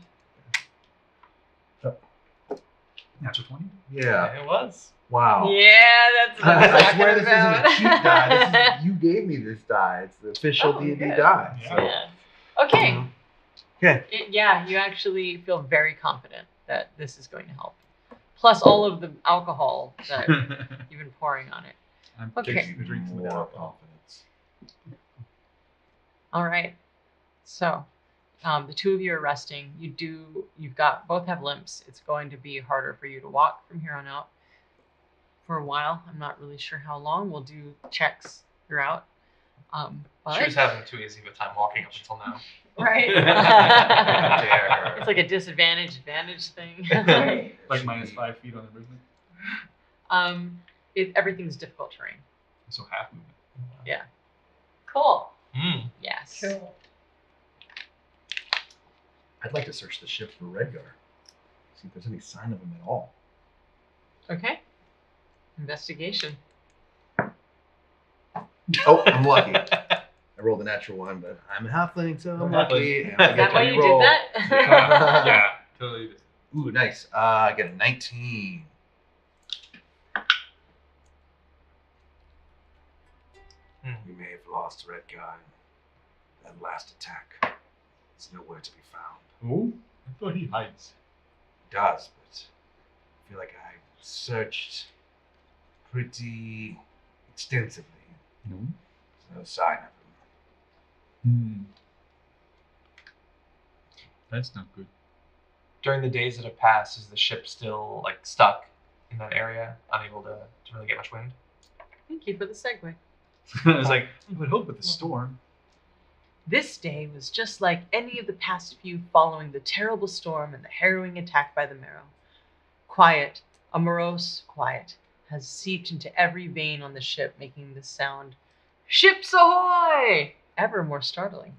Natural 20? Yeah. It was. Wow. Yeah, that's what I'm I talking swear this about. isn't a cheat die. You gave me this die. It's the official Oh, D&D good. die. Yeah. So. Yeah. Okay. Okay. Yeah, you actually feel very confident that this is going to help. Plus all of the alcohol that you've been pouring on it. I'm Okay. fixing to drink some of that More alcohol. confidence. All right. So, the two of you are resting. Both have limps. It's going to be harder for you to walk from here on out for a while. I'm not really sure how long. We'll do checks throughout. But She was having too easy of a time walking up until now. right. Dare her. It's like a disadvantage advantage thing. Like minus 5 feet on the movement. Everything's difficult terrain. So half movement. Cool. Mm. Yes. Cool. I'd like to search the ship for Redgar. See if there's any sign of him at all. Okay. Investigation. Oh, I'm lucky. I rolled a natural one, but I'm a halfling, so I'm lucky. And I Is that get why to you re-roll. did that? Yeah, totally. Did. Ooh, nice. I get a 19. We may have lost Redgar in that last attack. He's nowhere to be found. Oh, I thought he hides. He does, but I feel like I searched pretty extensively. No. There's no sign of him. That's not good. During the days that have passed, is the ship still like stuck in that area, unable to really get much wind? Thank you for the segue. I was like, I would hope with the storm. This day was just like any of the past few following the terrible storm and the harrowing attack by the Marrow. Quiet, a morose quiet, has seeped into every vein on the ship, making the sound, "Ships ahoy!" ever more startling.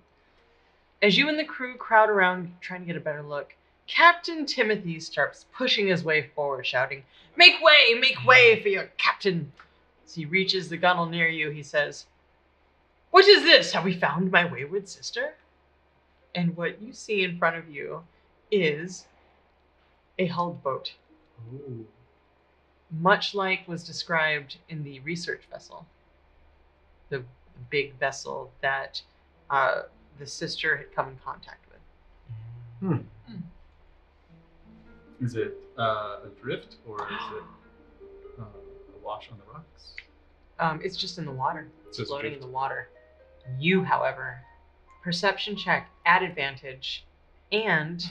As you and the crew crowd around trying to get a better look, Captain Timothy starts pushing his way forward, shouting, make way for your captain." As he reaches the gunwale near you, he says, "What is this? Have we found my wayward sister?" And what you see in front of you is a hulled boat, Ooh. much like was described in the research vessel, the big vessel that the sister had come in contact with. Is it adrift or is it awash on the rocks? It's just in the water. It's So it's floating in adrift. the water. You, however, perception check at advantage and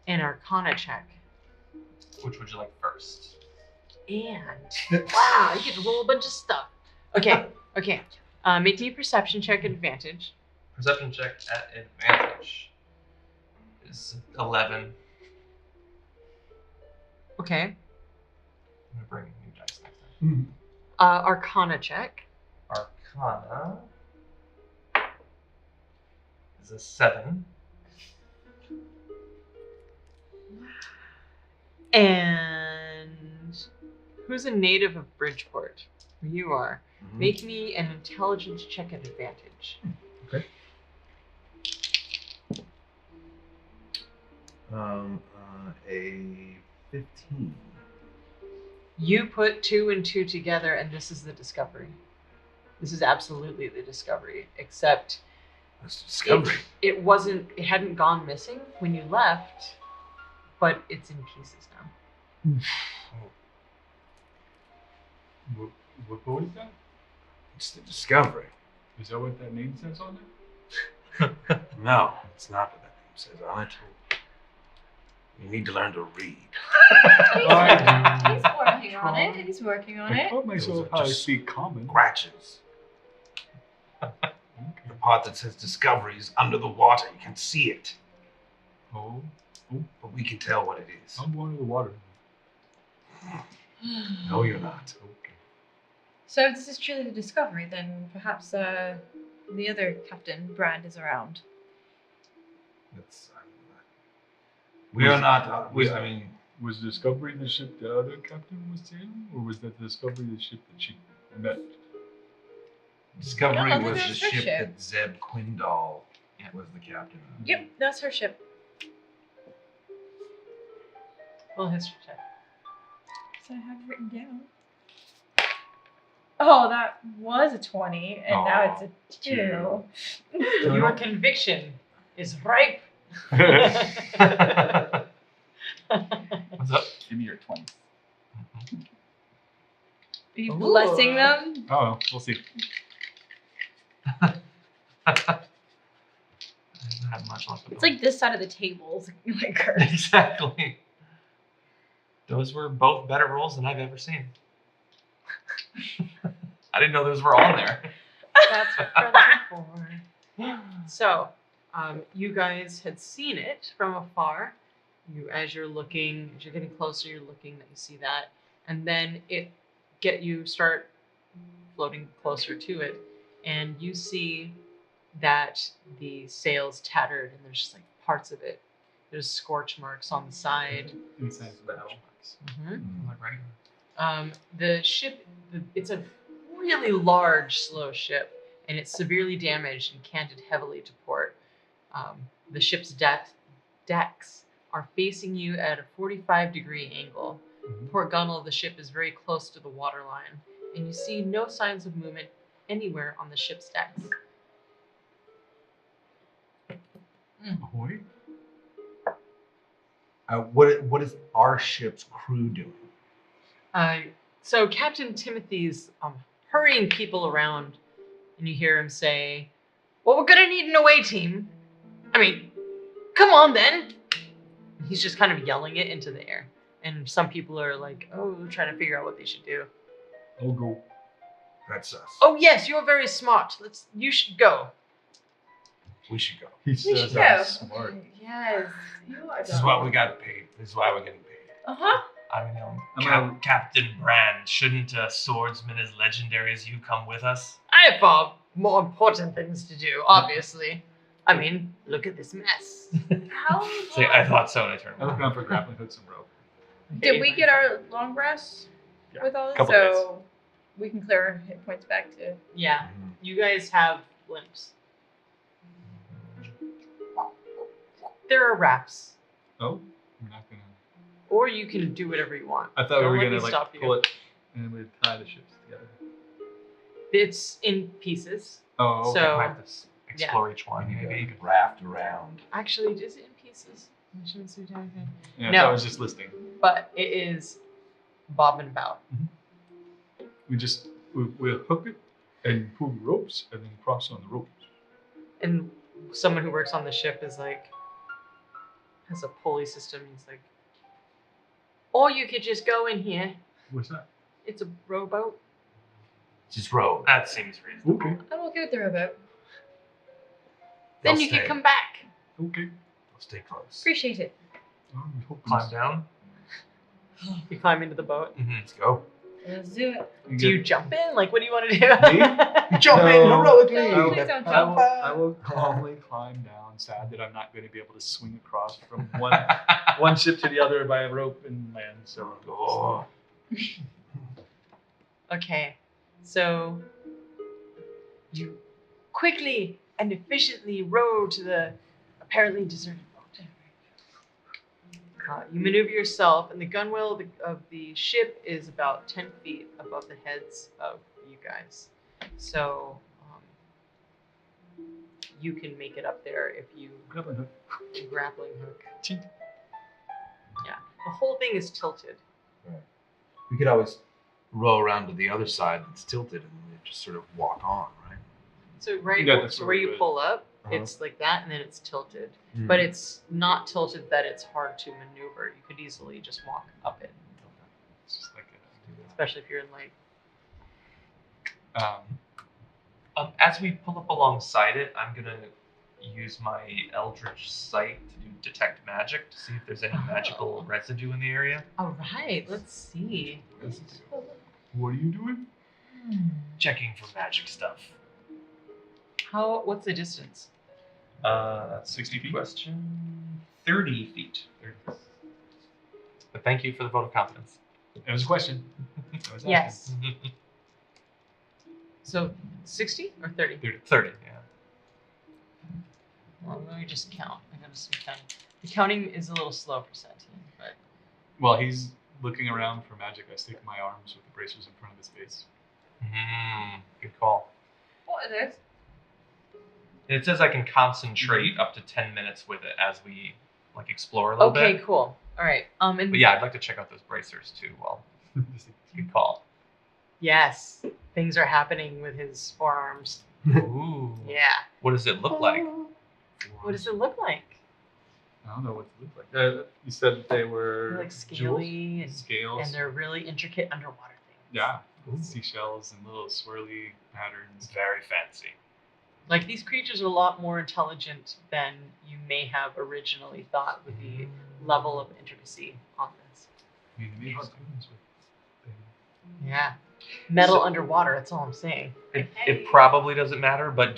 an arcana check. Which would you like first? And wow, you get to roll a bunch of stuff. Okay. Make me a perception check at advantage. Perception check at advantage is 11. Okay. I'm gonna bring new dice next time. Arcana check. Arcana is a 7. And who's a native of Bridgeport? You are. Mm-hmm. Make me an intelligence check at advantage. Okay. A 15. You put 2 and 2 together, and this is the discovery. This is absolutely the discovery, except That's a discovery. it hadn't gone missing when you left, but it's in pieces now. What boat is that? It's the discovery. Is that what that name says on it? No, it's not what that name says on it. You need to learn to read. He's working on it. He's working on I it. taught myself Those are how to just speak common. Scratches. The part that says discovery is under the water. You can see it, Oh, but we can tell what it is. I'm going to the water. No, you're not. Okay. So if this is truly the discovery, then perhaps the other Captain Brand is around. We are not. I mean, Was Discovery the ship the other captain was sailing, or was that the Discovery the ship that she met? Discovery No, was that's the her ship ship. that Zeb Quindal was the captain of. Yep, that's her ship. Roll a history check. So I have it written down. Oh, that was a 20, and now it's a 2. Your conviction is ripe. What's up? Give me your 20. Are you Ooh. blessing them? Oh, well, we'll see. I don't have much left of It's them. like this side of the table is like cursed. Exactly. Those were both better rolls than I've ever seen. I didn't know those were on there. That's what friends are for. So, you guys had seen it from afar. As you're getting closer, you're looking that you see that, and then you start floating closer to it, and you see that the sail's tattered, and there's just like parts of it. There's scorch marks on the side. Inside the battle. Mm-hmm. Like regular. The ship, it's a really large, slow ship, and it's severely damaged and canted heavily to port. The ship's decks are facing you at a 45-degree angle. The port gunwale of the ship is very close to the waterline, and you see no signs of movement anywhere on the ship's decks. Ahoy? What is our ship's crew doing? So Captain Timothy's hurrying people around, and you hear him say, "Well, we're gonna need an away team. I mean, come on then." He's just kind of yelling it into the air, and some people are like, trying to figure out what they should do. I'll go. That's us. Oh yes, you're very smart. You should go. We should go. He We says should I'm go. smart. Yes, you are. This is why we got paid. This is why we're getting paid. Uh-huh. I mean, I'm Captain Brand, shouldn't a swordsman as legendary as you come with us? I have far more important things to do, obviously. I mean, look at this mess. How Say, I thought so, and I turned I look around. around for grappling hooks and rope. Did we get our long rests Yeah, with all this? couple So we can clear our hit points back to. Yeah, you guys have limps. There are wraps, Oh, we're not gonna. or you can do whatever you want. I thought Don't we were let me gonna stop like you. pull it and we'd tie the ships together. It's in pieces. Oh, okay. So- I might have to explore each one, You maybe. could raft around. Actually, is it in pieces? Yeah, No. so I was just listing. But it is bobbing about. We'll hook it and pull the ropes and then cross on the ropes. And someone who works on the ship is like, has a pulley system. He's like, or you could just go in here. What's that? It's a rowboat. Just row. That seems reasonable. Okay. I'm okay with the rowboat. Then They'll you can stay. come back. Okay. They'll stay close. Appreciate it. Oh, we hope Climb down. You climb into the boat. Mm-hmm. Let's go. Let's do it. Do you jump in? Like, what do you want to do? You jump in No. heroically. No, please don't I jump. will, I will calmly climb down, sad that I'm not going to be able to swing across from one ship to the other by a rope and land. So Oh. Okay, so you quickly and efficiently row to the apparently deserted boat. You maneuver yourself, and the gunwale of the ship is about 10 feet above the heads of you guys. So you can make it up there if you grappling hook. grappling hook. Chink. Yeah, the whole thing is tilted. We could always row around to the other side that's tilted and we just sort of walk on, right? So right Yeah, that's so what where we you would. pull up, Uh-huh. it's like that, and then it's tilted. Hmm. But it's not tilted that it's hard to maneuver. You could easily just walk up it, It's just like especially if you're in like. As we pull up alongside it, I'm gonna use my Eldritch Sight to detect magic to see if there's any magical residue in the area. All right, let's see. what are you doing? Checking for magic stuff. What's the distance? That's 60 feet? Question 30 feet. But thank you for the vote of confidence. It was a question. I was asking. Yes. So 60 or 30? 30, yeah. Well, let me just count. I gotta some counting. The counting is a little slow for Satine, but While he's looking around for magic, I stick my arms with the bracers in front of his face. Good call. What is this? It says I can concentrate up to 10 minutes with it as we explore a little okay, bit. cool. All right. And But yeah, I'd like to check out those bracers too. Well, good call. yes, things are happening with his forearms. Ooh. Yeah. What does it look like? What does it look like? I don't know what they look like. You said they were They're like jewels? scaly Scales. and they're really intricate underwater things. Yeah. Seashells and little swirly patterns. Very fancy. Like these creatures are a lot more intelligent than you may have originally thought with the level of intricacy on this. I mean, they made harpoons with Yeah. Metal So- underwater, that's all I'm saying. It probably doesn't matter, but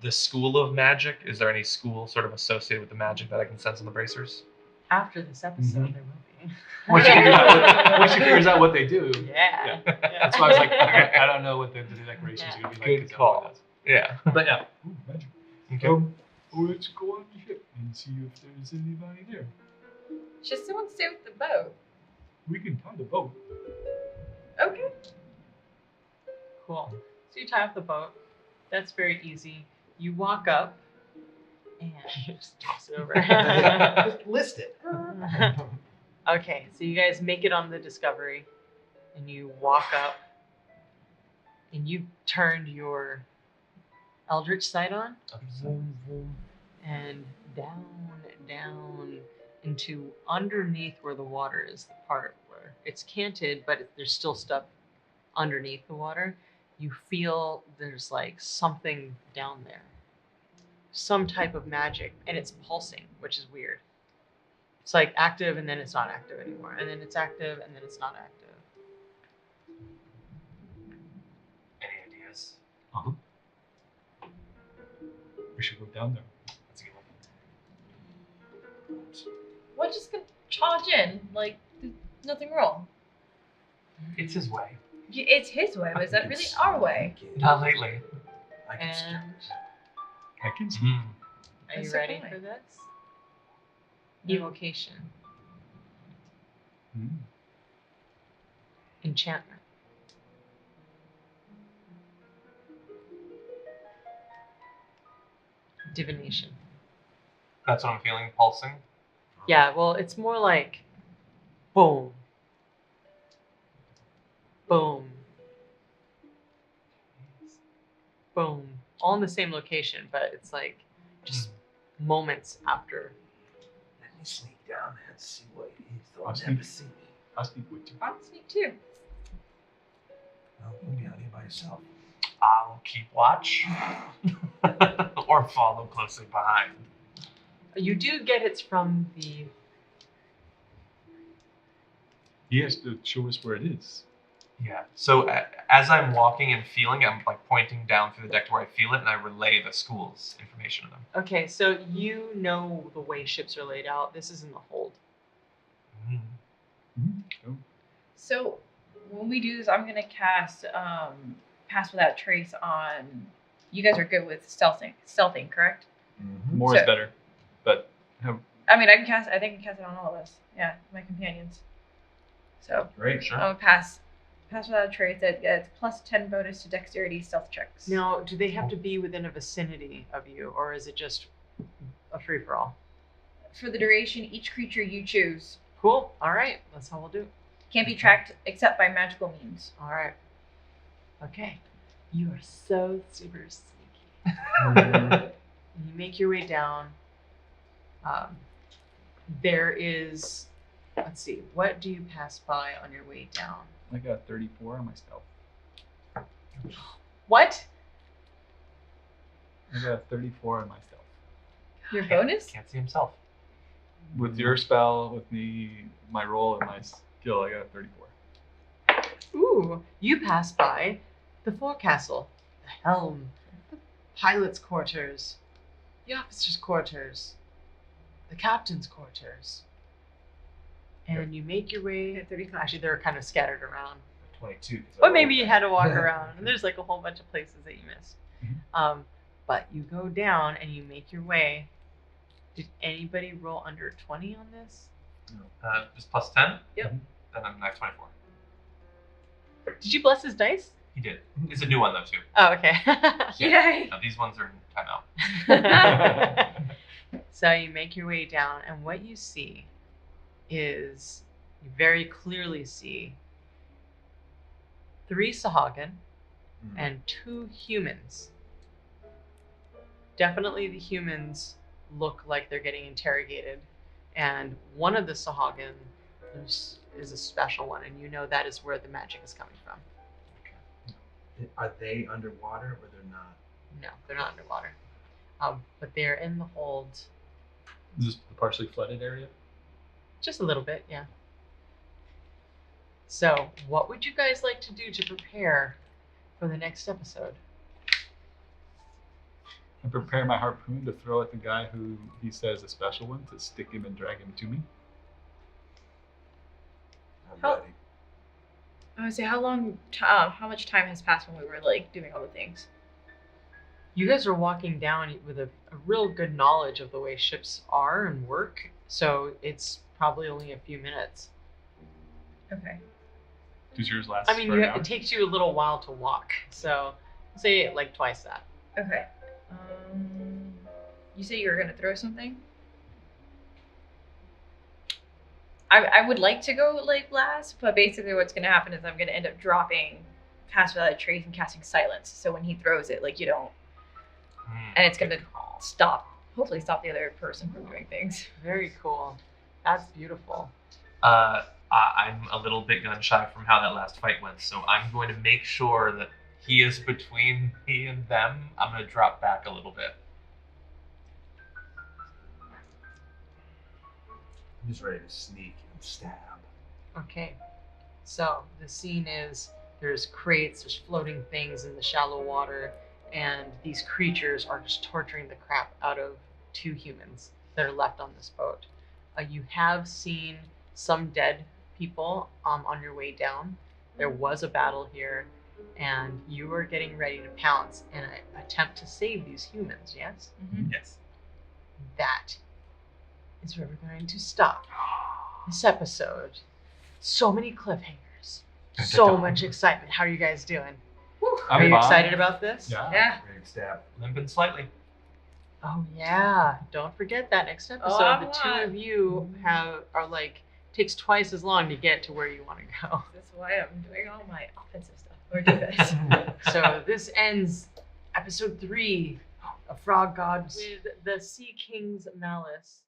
the school of magic, is there any school sort of associated with the magic that I can sense on the bracers? After this episode, Mhm. there will be. Once she figures out what they do. Yeah. That's why I was like, I don't know what the decorations are going to be like. Good 'cause call. Ellen does. Yeah. But yeah. Ooh, magic. Okay. Let's go on the ship and see if there's anybody there. Should someone stay with the boat? We can tie the boat. Okay. Cool. So you tie up the boat. That's very easy. You walk up and just toss it over. Just list it. Okay, so you guys make it on the Discovery and you walk up and you turned your Eldritch sight on. Vroom, vroom, and down into underneath where the water is, the part where it's canted, but there's still stuff underneath the water. You feel there's like something down there, some type of magic, and it's pulsing, which is weird. It's like active and then it's not active anymore, and then it's active and then it's not active. Any ideas? Uh-huh. We should go down there. Let's go. We're just gonna charge in, like there's nothing wrong. It's his way. It's his way, but is that really our way? Not lately. I can start. And I can see. Mm. are you That's ready okay. for this? Evocation, Mm. enchantment, divination. That's what I'm feeling, pulsing. Yeah, well, it's more like boom, boom, boom, all in the same location, but it's like just moments after. Let me sneak down there and see what it is. They'll I'll never sneak. see me. I'll speak with you. I'll sneak too. Well, you'll be out here by yourself. I'll keep watch. Or follow closely behind. You do get it's from the. He has to show us where it is. Yeah. So as I'm walking and feeling, I'm like pointing down through the deck to where I feel it, and I relay the school's information to them. Okay, so you know the way ships are laid out. This is in the hold. Mm. Oh. So when we do this, I'm gonna cast Pass Without Trace on. You guys are good with stealthing, correct? More So- is better. But have, I mean, I can cast it on all of us. Yeah, my companions. So Great. Sure. I'm gonna pass Without a Trace. It gets plus 10 bonus to Dexterity stealth checks. Now, do they have to be within a vicinity of you, or is it just a free for all? For the duration, each creature you choose Cool. All right, that's how we'll do it. can't be tracked except by magical means. All right. Okay. You are so super sneaky. And you make your way down. There is, let's see, what do you pass by on your way down? I got 34 on my stealth. What? I got 34 on my stealth. Your bonus? Can't see himself. With your spell, with my roll, and my skill, I got a 34. Ooh, you pass by the forecastle, the helm, the pilot's quarters. the officers' quarters, the captain's quarters. And you make your way. At 35. Actually, they're kind of scattered around. 22. 'cause I Or maybe rolled you that. had to walk around, and there's like a whole bunch of places that you missed. Mhm. But you go down and you make your way. Did anybody roll under 20 on this? Just plus 10? Yep. Then I'm at 24. Did you bless his dice? He did. It's a new one, though, too. Oh, okay. Yay! Now, these ones are in timeout. So you make your way down, and what you see is you very clearly see 3 Sahagin and 2 humans. Definitely the humans look like they're getting interrogated, and one of the Sahagin is a special one, and you know that is where the magic is coming from. Are they underwater or they're not? No, they're not underwater, but they're in the hold. Is this the partially flooded area? Just a little bit, yeah. So, what would you guys like to do to prepare for the next episode? I prepare my harpoon to throw at the guy who he says a special one to stick him and drag him to me. I'm How- ready. I would say how much time has passed when we were like doing all the things? You guys are walking down with a real good knowledge of the way ships are and work, so it's probably only a few minutes. Okay. Does yours last I mean, for an hour? it takes you a little while to walk, so say like twice that. Okay. You say you were gonna throw something? I would like to go like last, but basically what's gonna happen is I'm gonna end up dropping cast without a trace and casting silence. So when he throws it, like you don't, and it's gonna hopefully stop the other person from doing things. Very cool. That's beautiful. I'm a little bit gun shy from how that last fight went, so I'm going to make sure that he is between me and them. I'm going to drop back a little bit. I'm just ready to sneak and stab. Okay. So the scene is there's crates, there's floating things in the shallow water, and these creatures are just torturing the crap out of 2 humans that are left on this boat. You have seen some dead people on your way down. There was a battle here, and you are getting ready to pounce and attempt to save these humans, yes? Mm-hmm. Yes. That is where we're going to stop this episode. So many cliffhangers, so much excitement. How are you guys doing? I'm Are you fine. excited about this? Yeah. Yeah. Ready to stab. Limping slightly. Oh yeah! Don't forget that next episode. I'm The 2 not. of you are like takes twice as long to get to where you want to go. That's why I'm doing all my offensive stuff. Or defense. So this ends episode 3 of Frog God with the Sea King's Malice.